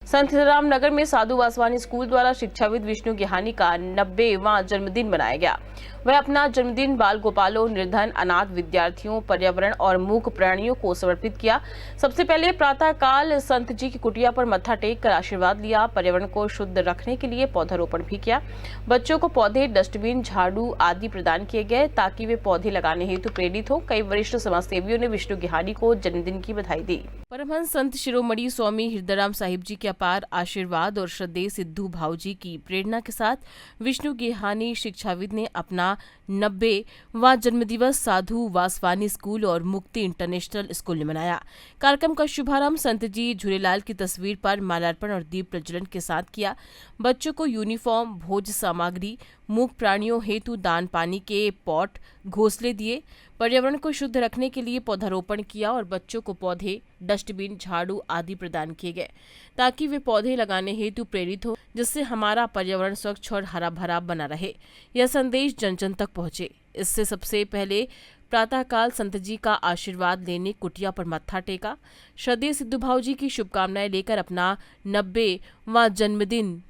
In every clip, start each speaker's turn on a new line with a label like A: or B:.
A: संत रामनगर में साधु वासवानी स्कूल द्वारा शिक्षाविद विष्णु गेहानी का 90वां जन्मदिन मनाया गया। वह अपना जन्मदिन बाल गोपालों, निर्धन, अनाथ विद्यार्थियों, पर्यावरण और मूक प्राणियों को समर्पित किया। सबसे पहले प्रातः काल संत जी की कुटिया पर मत्था टेक कर आशीर्वाद लिया। पर्यावरण को शुद्ध रखने के लिए पौधारोपण भी किया। बच्चों को पौधे, डस्टबिन, झाड़ू आदि प्रदान किए गए ताकि वे पौधे लगाने हेतु प्रेरित हो। कई वरिष्ठ समाजसेवियों ने विष्णु गेहानी को जन्मदिन की बधाई दी। परमहंस संत शिरोमणि स्वामी हृदयराम साहिब जी के अपार आशीर्वाद और श्रद्धेय सिद्धू भाऊ जी की प्रेरणा के साथ विष्णु गेहानी शिक्षाविद ने अपना 90वां जन्मदिवस साधु वासवानी स्कूल और मुक्ति इंटरनेशनल स्कूल ने मनाया। कार्यक्रम का शुभारंभ संत जी झूलेलाल की तस्वीर पर माल्यार्पण और दीप प्रज्वलन के साथ किया। बच्चों को यूनिफॉर्म, भोज सामग्री, मूक प्राणियों हेतु दान पानी के पॉट, घोंसले दिए। पर्यावरण को शुद्ध रखने के लिए पौधारोपण किया और बच्चों को पौधे, डस्टबिन, झाड़ू आदि प्रदान किए गए ताकि वे पौधे लगाने हेतु प्रेरित हो, जिससे हमारा पर्यावरण स्वच्छ और हरा भरा बना रहे। यह संदेश जन जन तक पहुंचे। इससे सबसे पहले प्रातःकाल संत जी का आशीर्वाद लेने कुटिया पर मत्था टेका। श्रद्धेय सिद्धू भाऊ जी की शुभकामनाएं लेकर अपना 90वां जन्मदिन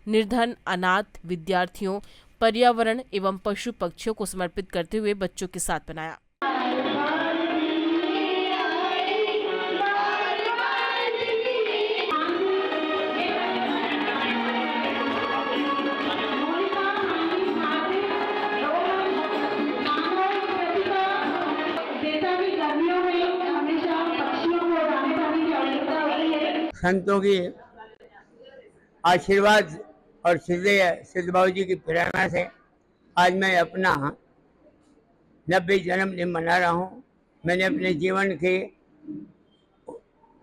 A: निर्धन, अनाथ विद्यार्थियों, पर्यावरण एवं पशु पक्षियों को समर्पित करते हुए बच्चों के साथ मनाया।
B: संतों की आशीर्वाद और सिद्ध बाबू जी की प्रेरणा से आज मैं अपना 90 जन्मदिन मना रहा हूँ। मैंने अपने जीवन के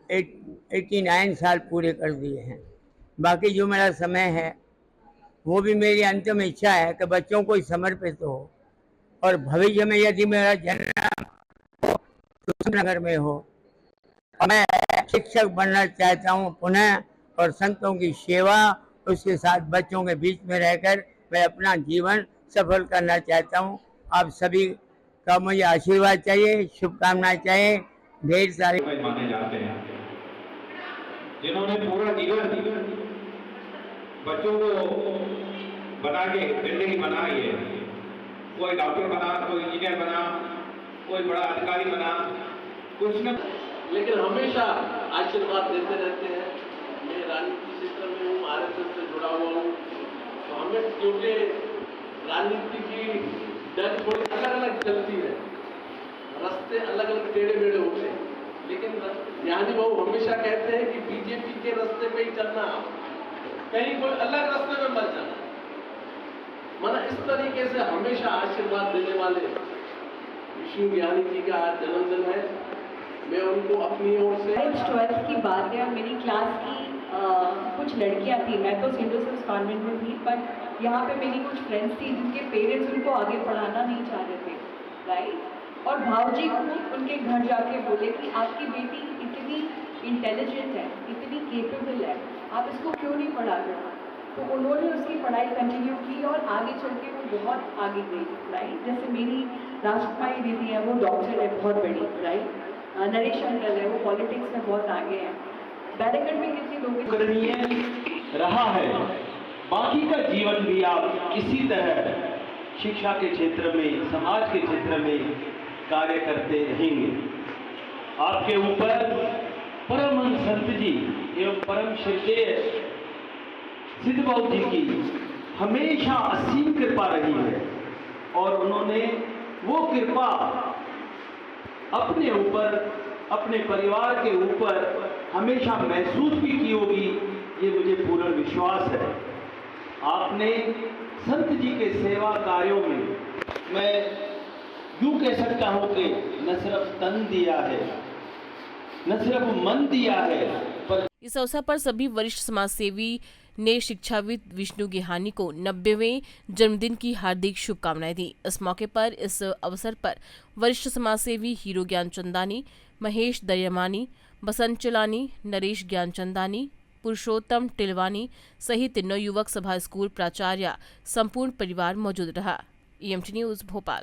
B: 89 साल पूरे कर दिए हैं। बाकी जो मेरा समय है वो भी मेरी अंतिम इच्छा है कि बच्चों को समर्पित हो और भविष्य में यदि मेरा जन्म नगर में हो, मैं शिक्षक बनना चाहता हूँ पुनः, और संतों की सेवा उसके साथ बच्चों के बीच में रहकर मैं अपना जीवन सफल करना चाहता हूँ। आप सभी का मुझे आशीर्वाद चाहिए, शुभकामनाएं चाहिए। ढेर सारे
C: माने जाते हैं जिन्होंने पूरा जीवन बच्चों को बना के जिंदगी बनाई है। कोई डॉक्टर बना, कोई इंजीनियर बना, कोई बड़ा अधिकारी बना, कुछ न,
D: लेकिन हमेशा आशीर्वाद देते रहते हैं। मैं राजनीति क्षेत्र में हूँ, आरएसएस से जुड़ा हुआ हूँ, तो हमें क्योंकि राजनीति की डर थोड़ी अलग अलग चलती है, रास्ते अलग अलग टेढ़े मेढ़े होते हैं, लेकिन ज्ञानी बाबू हमेशा कहते हैं कि बीजेपी के रास्ते पे ही चलना, कहीं कोई अलग रास्ते में मत जाना। माना इस तरीके से हमेशा आशीर्वाद देने वाले विष्णु ज्ञानी जी का आज जन्मदिन है। मैं उनको अपनी ओर से
E: 12th की बात है। मेरी क्लास की कुछ लड़कियां थी, मैं तो सेंट जोसेफ्स कॉन्वेंट में थी, पर यहाँ पे मेरी कुछ फ्रेंड्स थी जिनके पेरेंट्स उनको आगे पढ़ाना नहीं चाह रहे थे, राइट। और भाऊजी खुद उनके घर जाके बोले कि आपकी बेटी इतनी इंटेलिजेंट है, इतनी केपेबल है, आप इसको क्यों नहीं पढ़ा रहे। तो उन्होंने उसकी पढ़ाई कंटिन्यू की और आगे चल के वो बहुत आगे गई, राइट। जैसे मेरी राष्ट्रमाई दीदी है, वो डॉक्टर है बहुत बड़ी, राइट। नरेश अंकल है, वो पॉलिटिक्स में बहुत आगे हैं। बैरिकेड में कितने लोग
D: करणीय रहा है। बाकी का जीवन भी आप इसी तरह शिक्षा के क्षेत्र में, समाज के क्षेत्र में कार्य करते रहेंगे। आपके ऊपर परमहंस संत जी एवं परम श्रद्धेय सिद्ध बाबू जी की हमेशा असीम कृपा रही है और उन्होंने वो कृपा अपने ऊपर, अपने परिवार के ऊपर हमेशा महसूस भी की होगी, ये मुझे पूर्ण विश्वास है। आपने संत जी के सेवा कार्यों में, मैं यूं कह सकता हूं कि न सिर्फ तन दिया है, न सिर्फ मन दिया है, पर
A: इस अवसर पर सभी वरिष्ठ समाजसेवी ने शिक्षाविद विष्णु गेहानी को 90वें जन्मदिन की हार्दिक शुभकामनाएं दी। इस मौके पर इस अवसर पर वरिष्ठ समाजसेवी हीरो ज्ञानचंदानी, महेश दरियामानी, बसंत चलानी, नरेश ज्ञानचंदानी, पुरुषोत्तम टिलवानी सहित नवयुवक सभा स्कूल प्राचार्य संपूर्ण परिवार मौजूद रहा। EMT news Bhopal.